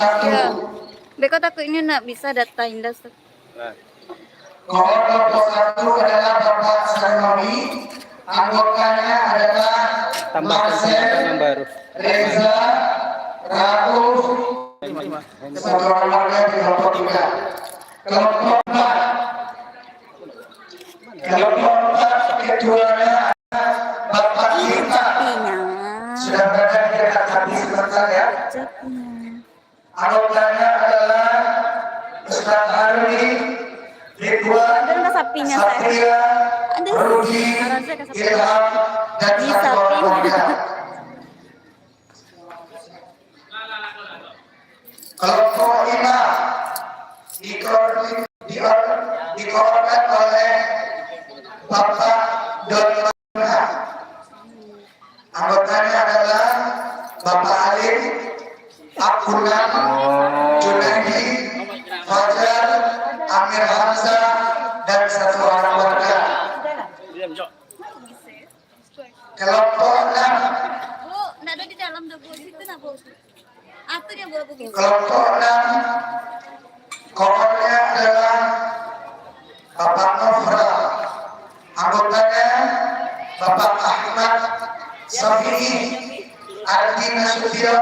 Ya, Beko takut ini nak bisa data indah. Kalau kelompok 1 adalah Bapak Sarmawi, anggotanya adalah Marcel, Reza, Rauf, satu orang warga di kelompok 3. Kelompok 4 ketuanya Bapak Tirta, sudah berada di dekat hati sebentar ya. Anggotanya adalah Ustaz Arwi, Ridwan, Satria, Rudi, Ilham, dan satu orang warga. Kelompok 5 dikoordinat oleh Bapak Don Manha. Anggotanya adalah Bapak Alim, Akunam, Junaidi, Fajar, Amir Hamzah, dan satu orang warga. Kelompok 6. Bu, enggak ada di dalam Bu. Situ nak Bu. Atuh dia Bu. Kelompok 6 koornya adalah Bapak Nofra. Anggotanya Bapak Ahmad Safi'i, Ardi Nasution,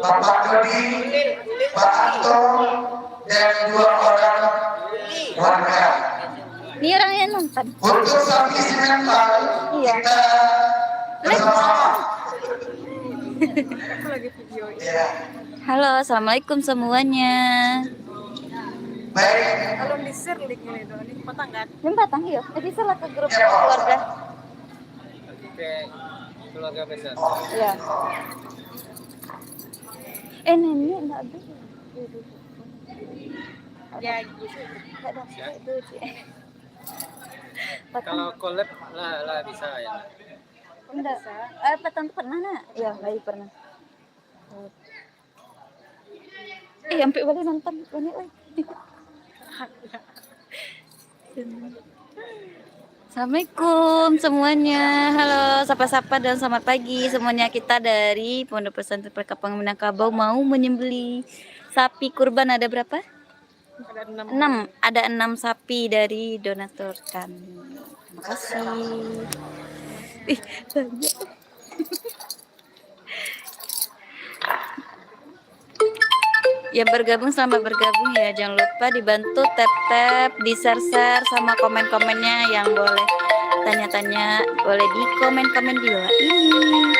Bapak Dodi, Pak Anto, dan 2 orang warga. Ini orang yang nonton. Untuk visi mental kita bersama. Halo, assalamualaikum semuanya. Baik. Kalau di-share linknya itu, ini patang kan? Ini batang iya. Jadi salah ke grup keluarga. Keluarga besar. Iya. Nenek enggak ada. Ya, gitu. Enggak ada itu. Kalau collab lah bisa ya. Enggak. Petang pernah nak? Iya, baik pernah. Sampai balik nonton banyak lagi. Assalamualaikum semuanya. Halo, sapa-sapa dan selamat pagi semuanya. Kita dari Pondok Pesantren Perkampungan Minangkabau mau menyembeli sapi kurban. Ada berapa? Ada 6. 6. Ada 6 sapi dari donatur kami. Terima kasih. Ih, banyak. Yang bergabung selamat bergabung ya. Jangan lupa dibantu tap-tap, di-share-share sama komen-komennya. Yang boleh tanya-tanya boleh di komen-komen di bawah ini.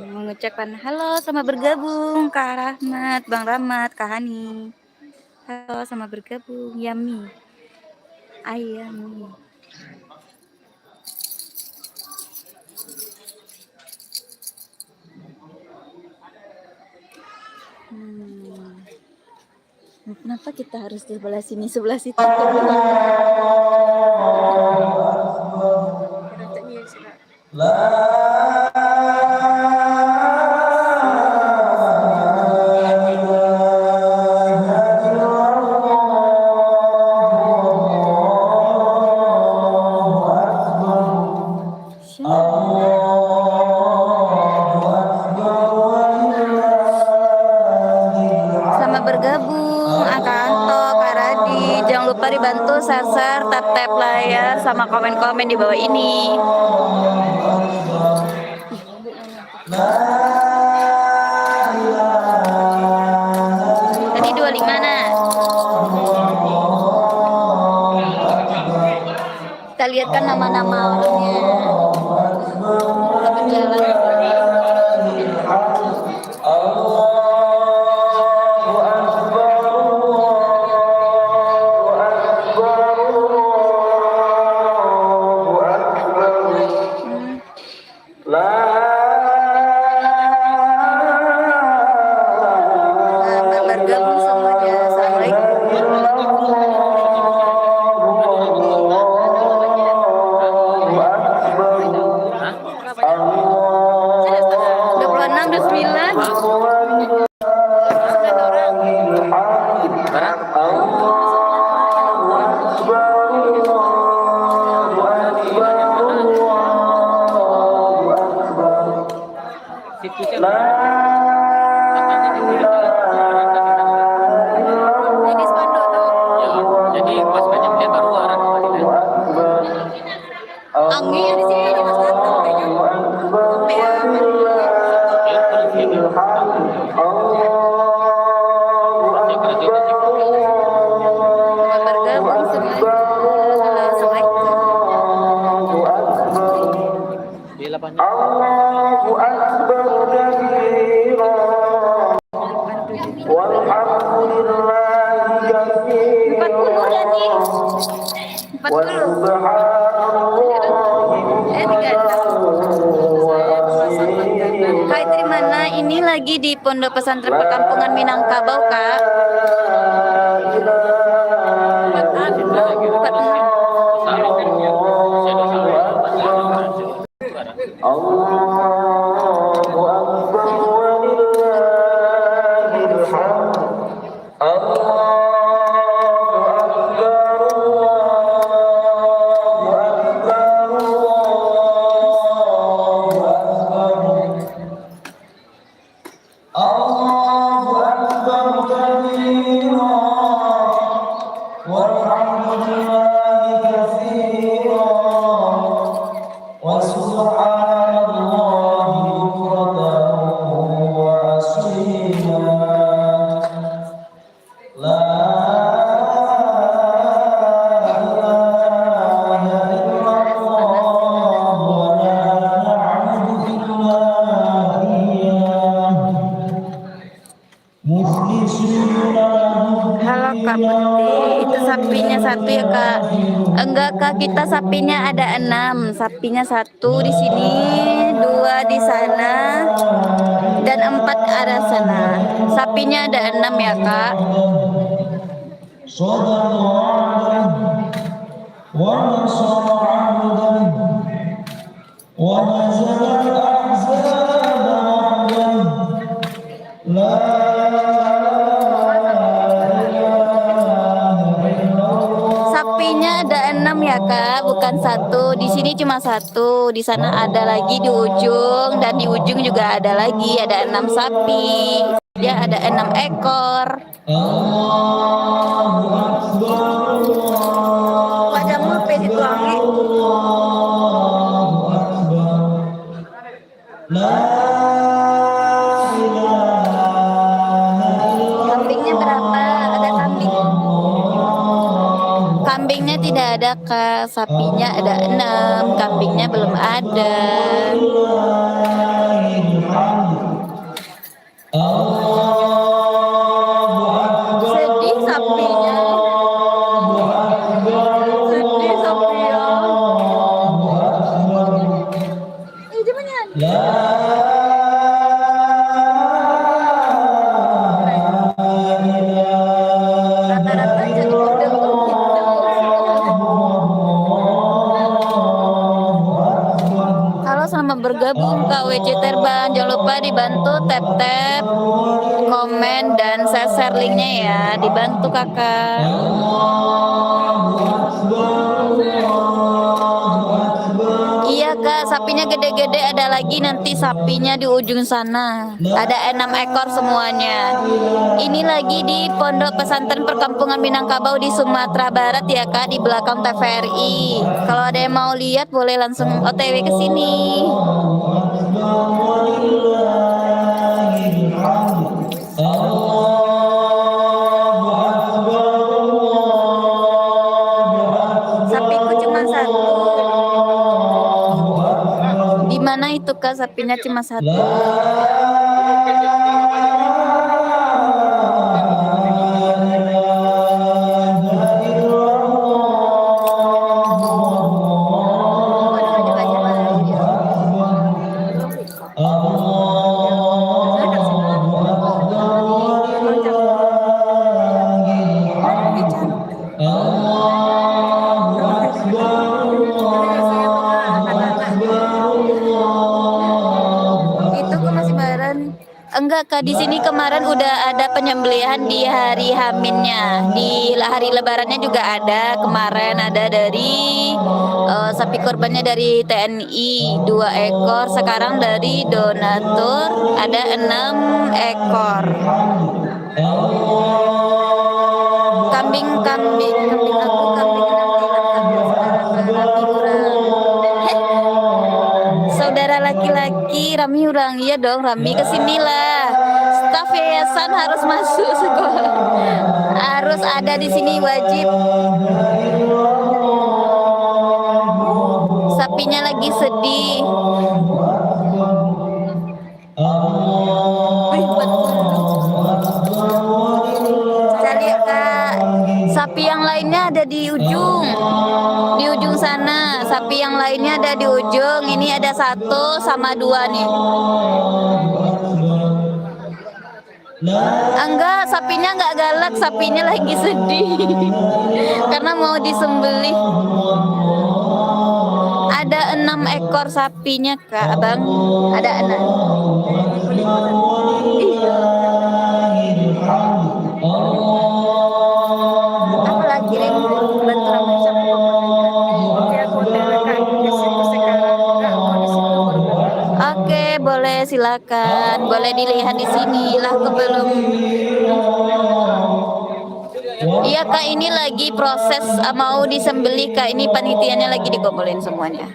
Mengucapkan halo sama bergabung Kak Rahmat, Bang Rahmat, Kak Hani. Halo sama bergabung Yami. Ayami. Kenapa kita harus di sebelah sini, sebelah situ? Dibantu share-share, tap-tap layar sama komen-komen di bawah ini. Tadi 25 nah. Kita lihat kan nama-nama orangnya. Kita berjalan. Bergabung semuanya. Assalamualaikum. Ini spanduk tuh. Jadi pas banyak dia baru arah kembali. Angin di sini aja Mas datang kayaknya. Selamat bergabung semuanya. Assalamualaikum. Di lapangan. Allahu Akbar kabira walhamdulillahi 40 katsira ya nih. 40. wa subhanallahi Hai, dari mana? Ini lagi di Pondok Pesantren Perkampungan Minangkabau, Kak. 46. Allahu Akbar walillahil hamd. Allahu Akbar, Allahu Akbar, Allahu Akbar kabira walhamdulillahi katsira wa subhanallahi bukratan wa asila. La ilaha illallah wa la na'budu illa iyyah mukhlishina Halo Kak Putih, itu sapinya satu ya Kak? Enggak Kak, kita sapinya ada 6. Sapinya satu di sini, 2 di sana, dan 4 arah sana. Sapinya ada 6 ya Kak. sadaqah wa nasara 'abdan wa nazala al-ahzaba wahdan la Sapinya ada 6 ya Kak, bukan satu. Di sini cuma satu, di sana ada lagi di ujung, dan di ujung juga ada lagi, ada 6 sapi. Dia ada 6 ekor. Allahu Akbar, Wajahmu apa dituangi? Allahu Akbar, la ilaha Kambingnya berapa? Ada kambing? Kambingnya tidak ada Kak, sapinya ada 6, kambingnya belum ada. illallahil hamd. Allahu Akbar, Sedih sapinya. Allahu Akbar, Sedih sapinya. Allahu Akbar. Jangan nyanyi. La Rata-rata jadi udah begitu. Halo, selamat bergabung Kak WC Terbang. Jangan lupa dibantu tap-tap, komen, dan share linknya ya. Dibantu Kakak. Iya Kak, sapinya gede-gede, ada lagi nanti sapinya di ujung sana. Ada 6 ekor semuanya. Ini lagi di Pondok Pesantren Perkampungan Minangkabau di Sumatera Barat ya Kak, di belakang TVRI. Kalau ada yang mau lihat boleh langsung OTW ke sini. Sapiku cuma satu. Di mana itu Kak, sapinya cuma satu? Itu kok masih baru. Enggak Kak, di sini kemarin udah ada penyembelihan di hari Haminnya. Di hari Lebarannya juga ada. Kemarin ada dari sapi korbannya dari TNI 2 ekor. Sekarang dari donatur ada 6 ekor. Kambing aku kambing 6 Rami urang. Saudara laki-laki Rami urang, iya dong Rami kesinilah. Staf yayasan harus masuk sekolah, harus ada di sini wajib. Sapinya lagi sedih. Cari Kak, sapi yang lainnya ada di ujung sana. Sapi yang lainnya ada di ujung. Ini ada 1 sama 2 nih. Enggak, sapinya enggak galak, sapinya lagi sedih karena mau disembelih. Ada 6 ekor sapinya Kak, Abang. Ada 6. Apa lagi Rim? Bantu Rami sama Kayak hotel kan di situ sekarang enggak kondisi itu berbeda. Oke, boleh silakan. Boleh dilihat di sini lah sebelum. Iya Kak, ini lagi proses mau disembelih Kak. Ini panitianya lagi dikumpulin semuanya.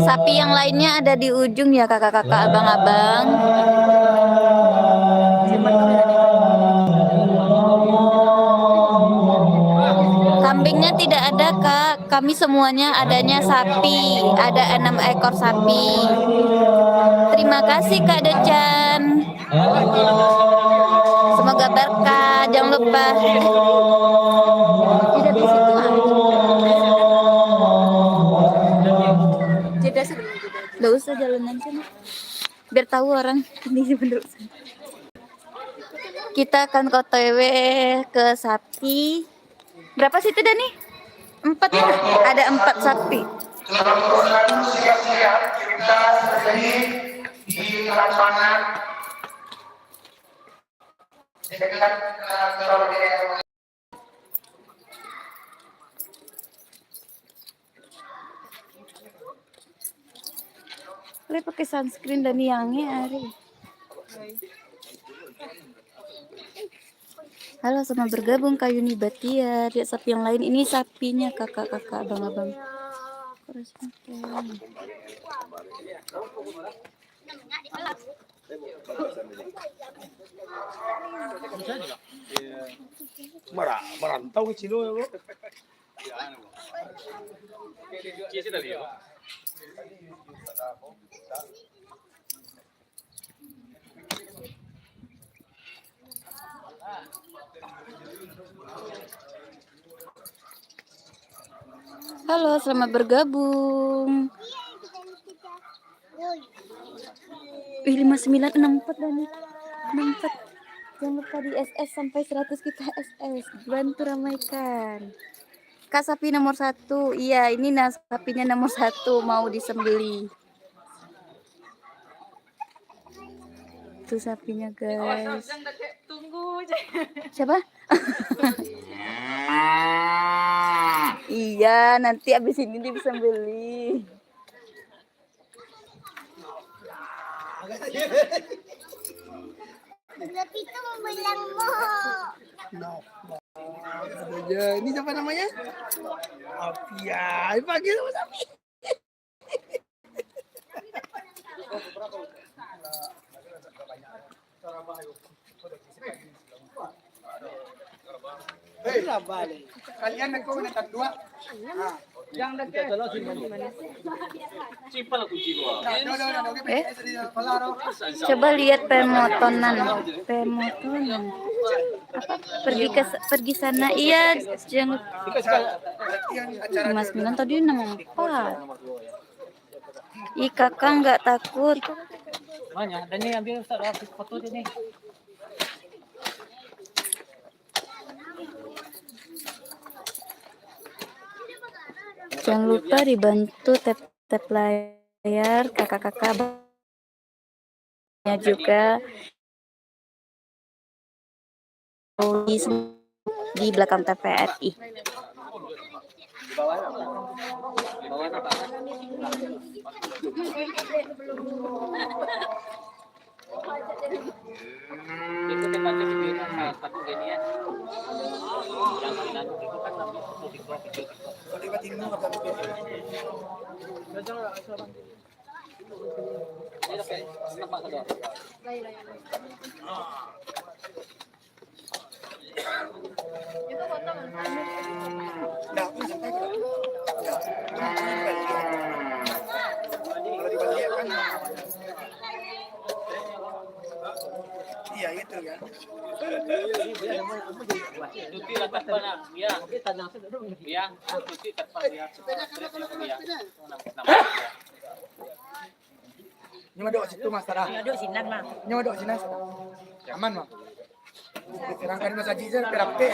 Sapi yang lainnya ada di ujung ya kakak-kakak, abang-abang. Kambingnya tidak ada Kak, kami semuanya adanya sapi, ada 6 ekor sapi. Terima kasih Kak Decan. Semoga berkah, jangan lupa. Tidak di situ Jeda sih dulu jeda. Nggak usah jalanan sana. Biar tahu orang ini bener. Kita akan OTW ke sapi. Berapa sih itu Dani? 4 ya? Ada 4 sapi. Dalam proses siap-siap kita terjadi di lapangan dekat kantor. Boleh pakai sunscreen dan yangnya Ari. Halo, sama bergabung Kak Yuni Batia. Lihat sapi yang lain, ini sapinya kakak-kakak, abang-abang. Merantau ke Cilo ya, Bu. Halo, selamat bergabung. 5964 Dani. 64. Jangan lupa di SS sampai 100 kita SS. Bantu ramaikan. Kak sapi nomor 1. Iya, ini sapinya nomor 1 mau disembeli. Itu sapinya guys. Tunggu. Siapa? Iya, nanti abis ini disembeli. Tapi itu membilangmu. Ini siapa namanya? Apia. Panggil sama sapi. Kalian nagko dua. Yang dekat. Coba lihat pemotonan. Apa? Pergi sana. Iya, jangan. Mas Milan tadi 64. Ih, kakak nggak takut. Mana? Dan ni ambil Ustaz foto dia ni. Jangan lupa dibantu tap layar kakak-kakaknya juga di belakang TVRI. Ikutin aja video salah satu gini ya. Yang mainan itu kan namanya TikTok. Nah, aku sampaikan. Ya, kalau dibalik kan iya itu kan. Cuti dapat mana? Ya, ya, cuti dapat ya. Nyawa dok situ mas Tara. Aduh sinan mah. Nyawa dok sini. Aman mah. Serangkan mas Haji saya perape.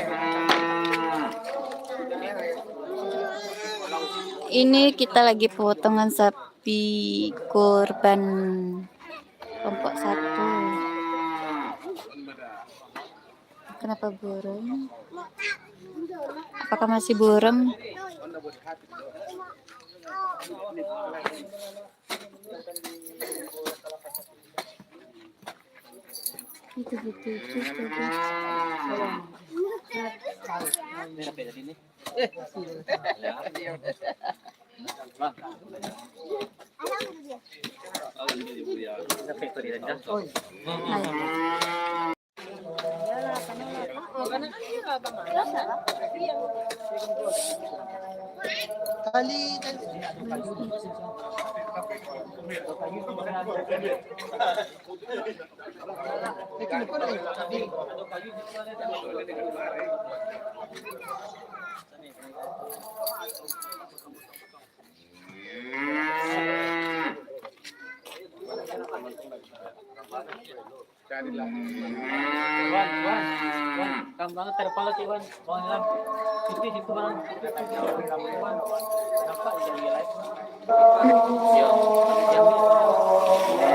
Ini kita lagi pemotongan sapi kurban kelompok 1. Kenapa burem? Apakah masih burem? Itu. Kamu banget terpala sih Wan. Bang Ilham. Cuti situ bang. Kenapa jadi live? Ya, 56.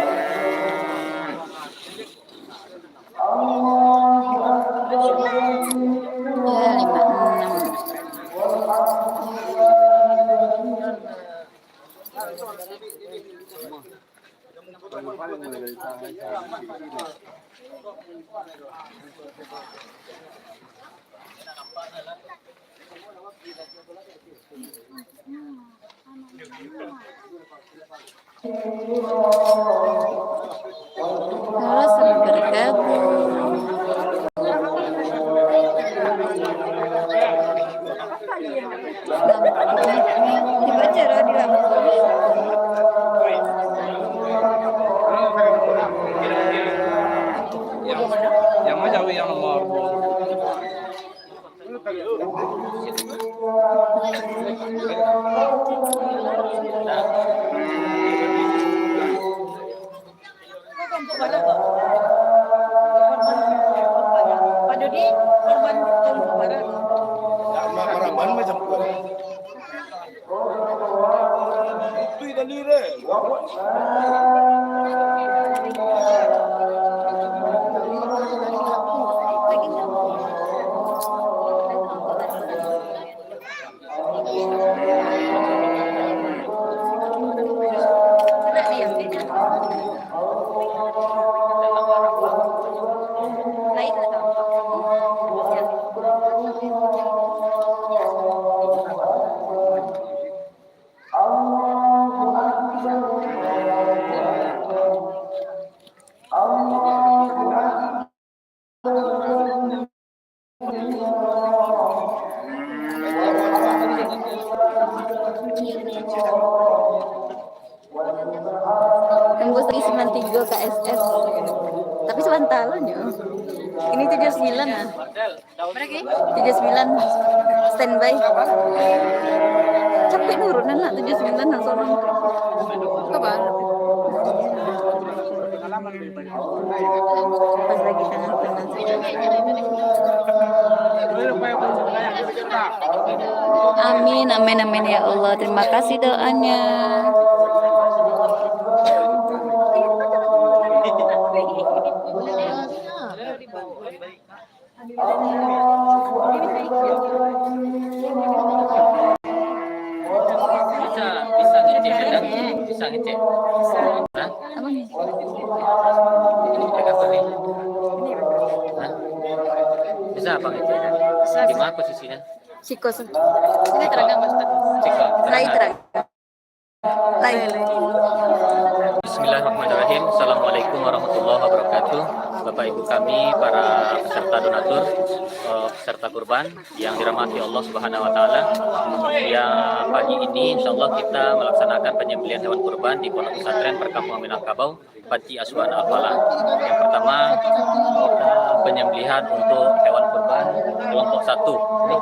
Halo, selamat bergabung. Dibaca loh di lampu. Yang mana jauh yang nomor? Pak Dodi korban kelompok barat. Maraban macam itu dan dire. Tembus di 93 KSS. Tapi sebantalan ya. Ini 79 ah. 79 standby. Capek nurunan lah 79 langsung. Kapan? Pas lagi tangan panas. Amin, amin, amin ya Allah. Terima kasih doanya. Bisa ngecek ada? Bisa ngecek. Hah? Apa nih? Ini pakai apa nih? Hah? Bisa apa ngecek? Di mana posisinya? Siko. Ini terangkan Mas. Cika. Lai terang. Lai. Bismillahirrahmanirrahim. Assalamualaikum warahmatullahi wabarakatuh. Bapak Ibu kami, para peserta donatur, peserta kurban yang dirahmati Allah Subhanahu wa taala. Yang pagi ini insyaallah kita melaksanakan penyembelihan hewan kurban di Pondok Pesantren Perkampungan Minangkabau, Panti Asuhan Al-Falah. Yang pertama, kita penyembelihan untuk hewan kurban kelompok 1. Ini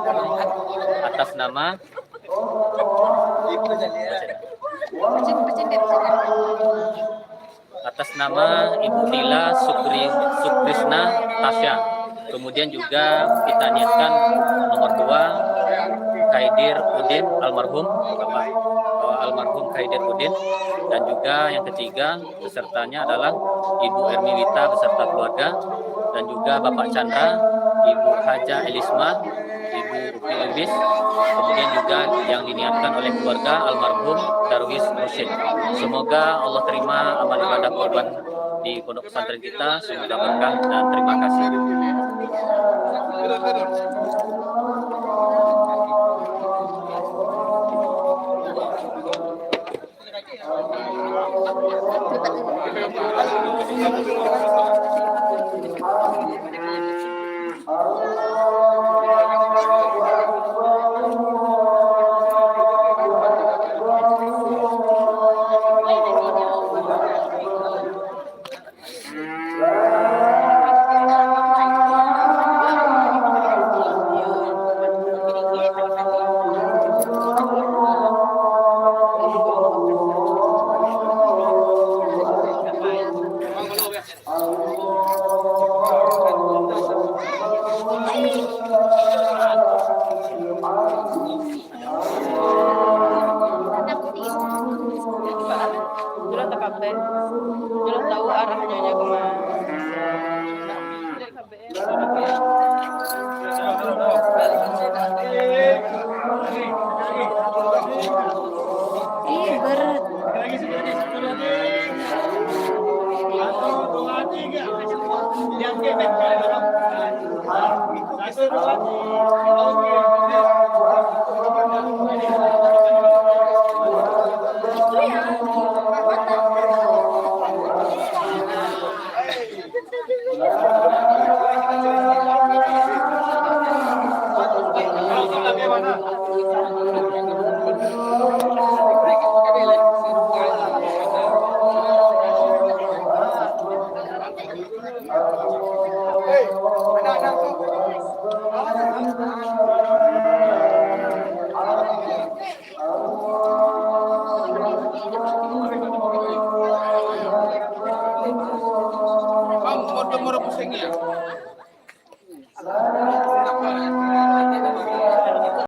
atas nama Ibu Nila Sukrisna Tasya. Kemudian juga kita niatkan nomor 2 Khaidir Udin almarhum Khaidir Udin, dan juga yang ketiga pesertanya adalah Ibu Ermiwita beserta keluarga, dan juga Bapak Chandra, Ibu Haja Elisma, Ibu Rupi Elvis, kemudian juga yang diniatkan oleh keluarga almarhum Darwis Mursyid. Semoga Allah terima amal ibadah korban di pondok pesantren kita, semoga berkah dan terima kasih. Jual tak kabeh. Jual tahu arahnya kemana. Ih, berat.